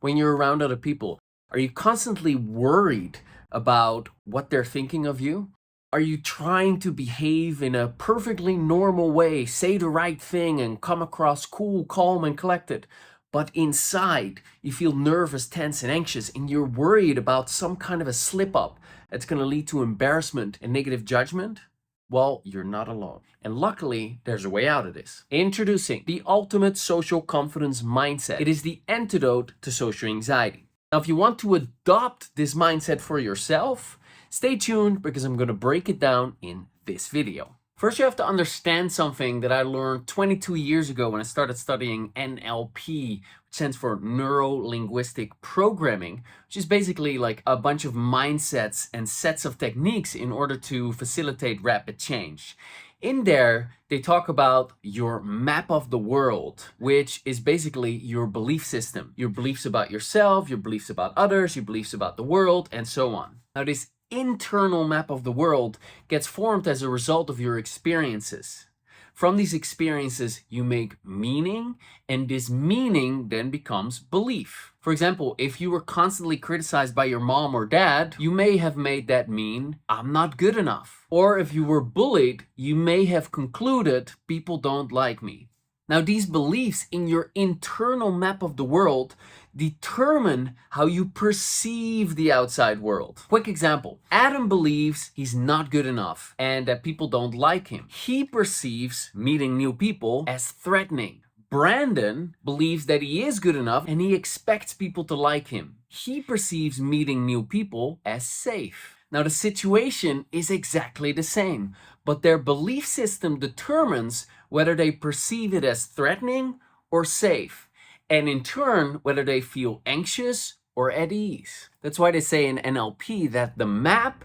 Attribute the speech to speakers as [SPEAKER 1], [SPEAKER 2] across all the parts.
[SPEAKER 1] When you're around other people, are you constantly worried about what they're thinking of you? Are you trying to behave in a perfectly normal way, say the right thing, and come across cool, calm, and collected? But inside, you feel nervous, tense, and anxious, and you're worried about some kind of a slip up that's going to lead to embarrassment and negative judgment? Well, you're not alone. And luckily, there's a way out of this. Introducing the ultimate social confidence mindset. It is the antidote to social anxiety. Now, if you want to adopt this mindset for yourself, stay tuned because I'm going to break it down in this video. First, you have to understand something that I learned 22 years ago when I started studying NLP, which stands for Neuro-Linguistic Programming, which is basically like a bunch of mindsets and sets of techniques in order to facilitate rapid change. In there, they talk about your map of the world, which is basically your belief system, your beliefs about yourself, your beliefs about others, your beliefs about the world, and so on. Now, this internal map of the world gets formed as a result of your experiences. From these experiences, you make meaning, and this meaning then becomes belief. For example, if you were constantly criticized by your mom or dad, you may have made that mean, I'm not good enough. Or if you were bullied, you may have concluded, people don't like me. Now, these beliefs in your internal map of the world determine how you perceive the outside world. Quick example. Adam believes he's not good enough and that people don't like him. He perceives meeting new people as threatening. Brandon believes that he is good enough and he expects people to like him. He perceives meeting new people as safe. Now, the situation is exactly the same, but their belief system determines whether they perceive it as threatening or safe, and in turn, whether they feel anxious or at ease. That's why they say in NLP that the map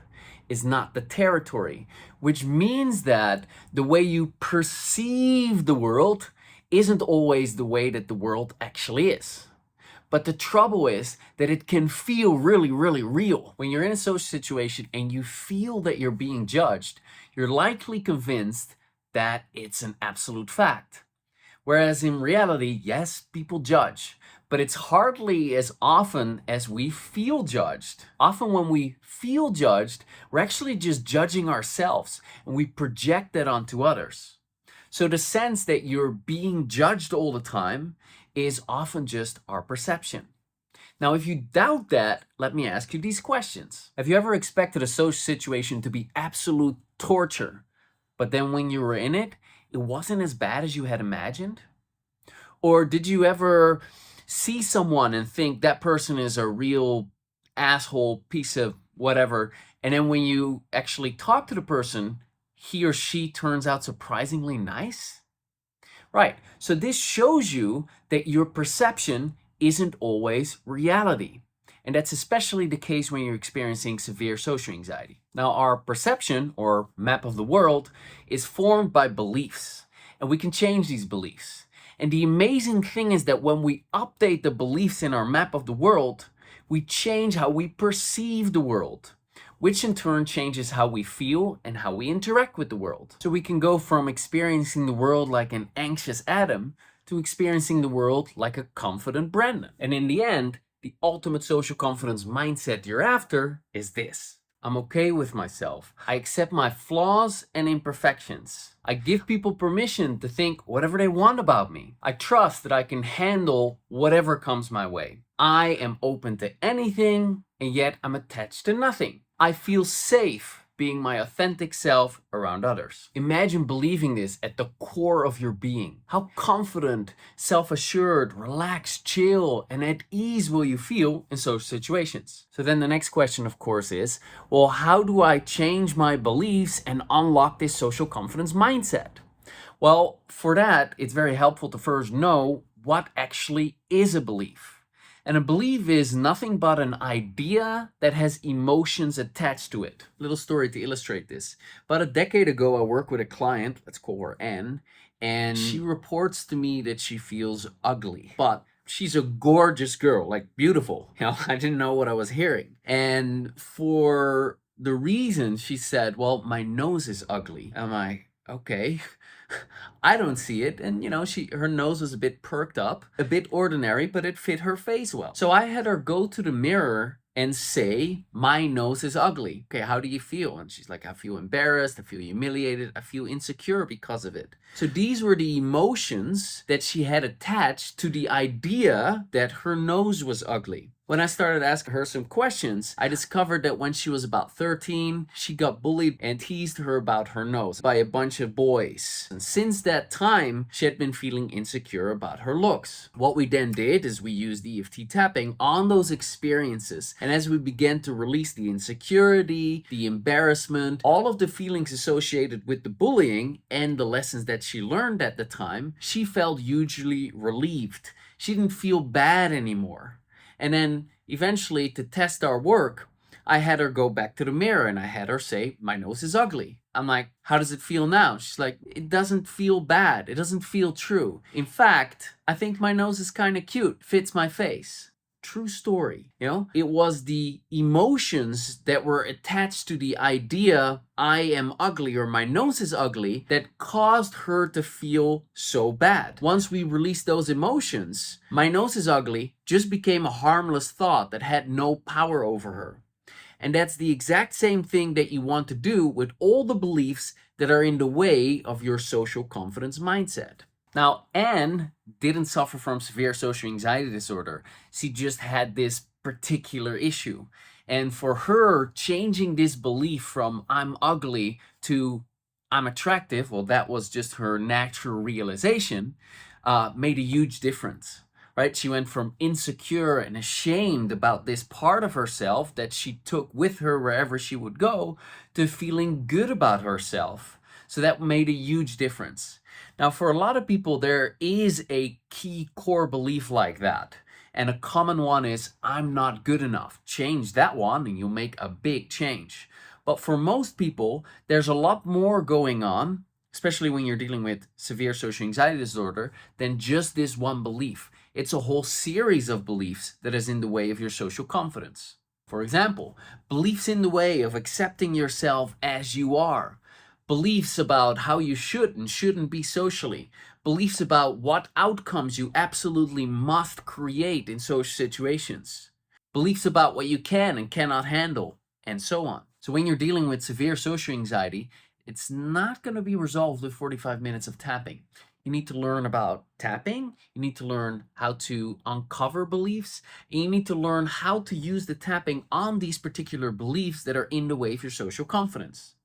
[SPEAKER 1] is not the territory, which means that the way you perceive the world isn't always the way that the world actually is. But the trouble is that it can feel really, really real. When you're in a social situation and you feel that you're being judged, you're likely convinced that it's an absolute fact. Whereas in reality, yes, people judge, but it's hardly as often as we feel judged. Often when we feel judged, we're actually just judging ourselves and we project that onto others. So the sense that you're being judged all the time is often just our perception. Now, if you doubt that, let me ask you these questions. Have you ever expected a social situation to be absolute torture, but then when you were in it, it wasn't as bad as you had imagined? Or did you ever see someone and think that person is a real asshole piece of whatever, and then when you actually talk to the person, he or she turns out surprisingly nice? Right, so this shows you that your perception isn't always reality. And that's especially the case when you're experiencing severe social anxiety. Now, our perception, or map of the world, is formed by beliefs, and we can change these beliefs. And the amazing thing is that when we update the beliefs in our map of the world, we change how we perceive the world, which in turn changes how we feel and how we interact with the world. So we can go from experiencing the world like an anxious Adam to experiencing the world like a confident Brandon. And in the end, the ultimate social confidence mindset you're after is this. I'm okay with myself. I accept my flaws and imperfections. I give people permission to think whatever they want about me. I trust that I can handle whatever comes my way. I am open to anything, and yet I'm attached to nothing. I feel safe being my authentic self around others. Imagine believing this at the core of your being. How confident, self-assured, relaxed, chill, and at ease will you feel in social situations? So then the next question, of course, is, well, how do I change my beliefs and unlock this social confidence mindset? Well, for that, it's very helpful to first know what actually is a belief. And a belief is nothing but an idea that has emotions attached to it. Little story to illustrate this. About a decade ago, I worked with a client, let's call her Anne, and she reports to me that she feels ugly. But she's a gorgeous girl, like beautiful. You know, I didn't know what I was hearing. And for the reason she said, well, my nose is ugly. I'm like, okay. I don't see it. And her nose was a bit perked up, a bit ordinary, but it fit her face well. So I had her go to the mirror and say, my nose is ugly. Okay, how do you feel? And she's like, I feel embarrassed, I feel humiliated, I feel insecure because of it. So these were the emotions that she had attached to the idea that her nose was ugly. When I started asking her some questions, I discovered that when she was about 13, she got bullied and teased her about her nose by a bunch of boys. And since that time, she had been feeling insecure about her looks. What we then did is we used EFT tapping on those experiences. And as we began to release the insecurity, the embarrassment, all of the feelings associated with the bullying and the lessons that she learned at the time, she felt hugely relieved. She didn't feel bad anymore. And then eventually, to test our work, I had her go back to the mirror and I had her say, my nose is ugly. I'm like, how does it feel now? She's like, it doesn't feel bad. It doesn't feel true. In fact, I think my nose is kind of cute, fits my face. True story. It was the emotions that were attached to the idea I am ugly or my nose is ugly that caused her to feel so bad. Once we released those emotions, my nose is ugly just became a harmless thought that had no power over her. And that's the exact same thing that you want to do with all the beliefs that are in the way of your social confidence mindset. Now, Anne didn't suffer from severe social anxiety disorder. She just had this particular issue. And for her, changing this belief from I'm ugly to I'm attractive, well, that was just her natural realization, made a huge difference. Right? She went from insecure and ashamed about this part of herself that she took with her wherever she would go to feeling good about herself. So that made a huge difference. Now, for a lot of people, there is a key core belief like that. And a common one is, I'm not good enough. Change that one and you'll make a big change. But for most people, there's a lot more going on, especially when you're dealing with severe social anxiety disorder, than just this one belief. It's a whole series of beliefs that is in the way of your social confidence. For example, beliefs in the way of accepting yourself as you are. Beliefs about how you should and shouldn't be socially. Beliefs about what outcomes you absolutely must create in social situations. Beliefs about what you can and cannot handle, and so on. So when you're dealing with severe social anxiety, it's not going to be resolved with 45 minutes of tapping. You need to learn about tapping, you need to learn how to uncover beliefs, and you need to learn how to use the tapping on these particular beliefs that are in the way of your social confidence.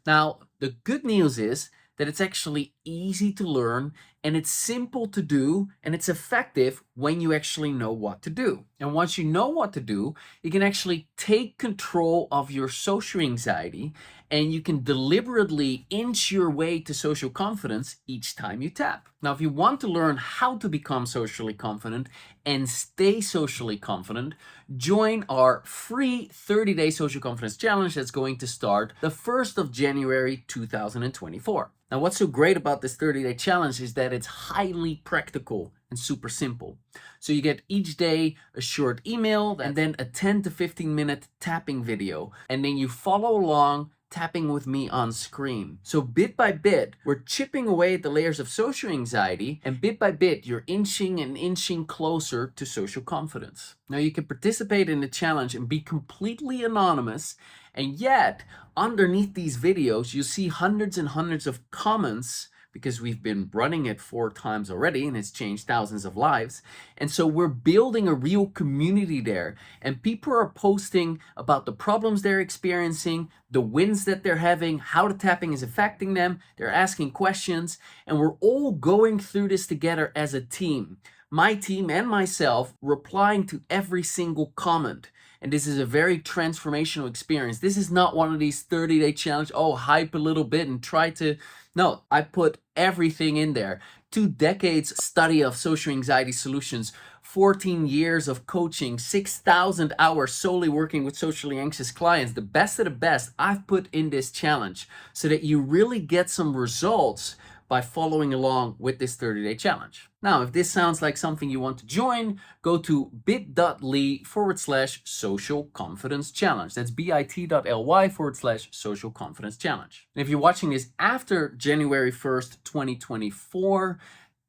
[SPEAKER 1] Now, the good news is that it's actually easy to learn and it's simple to do and it's effective when you actually know what to do. And once you know what to do, you can actually take control of your social anxiety and you can deliberately inch your way to social confidence each time you tap. Now, if you want to learn how to become socially confident and stay socially confident, join our free 30-day social confidence challenge that's going to start the 1st of January 2024. Now, what's so great about this 30-day challenge is that it's highly practical and super simple. So you get each day a short email and then a 10 to 15 minute tapping video, and then you follow along tapping with me on screen. So bit by bit, we're chipping away at the layers of social anxiety, and bit by bit, you're inching and inching closer to social confidence. Now you can participate in the challenge and be completely anonymous, and yet underneath these videos, you see hundreds and hundreds of comments because we've been running it 4 times already and it's changed thousands of lives. And so we're building a real community there, and people are posting about the problems they're experiencing, the wins that they're having, how the tapping is affecting them. They're asking questions, and we're all going through this together as a team. My team and myself replying to every single comment. And this is a very transformational experience. This is not one of these 30-day challenge, hype a little bit and try to... No, I put everything in there. 2 decades study of social anxiety solutions, 14 years of coaching, 6,000 hours solely working with socially anxious clients. The best of the best I've put in this challenge so that you really get some results by following along with this 30-day challenge. Now, if this sounds like something you want to join, go to bit.ly/social confidence challenge. That's bit.ly/social confidence challenge. And if you're watching this after January 1st, 2024,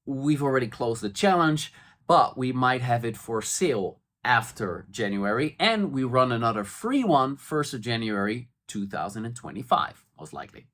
[SPEAKER 1] we've already closed the challenge, but we might have it for sale after January, and we run another free one 1st of January 2025, most likely.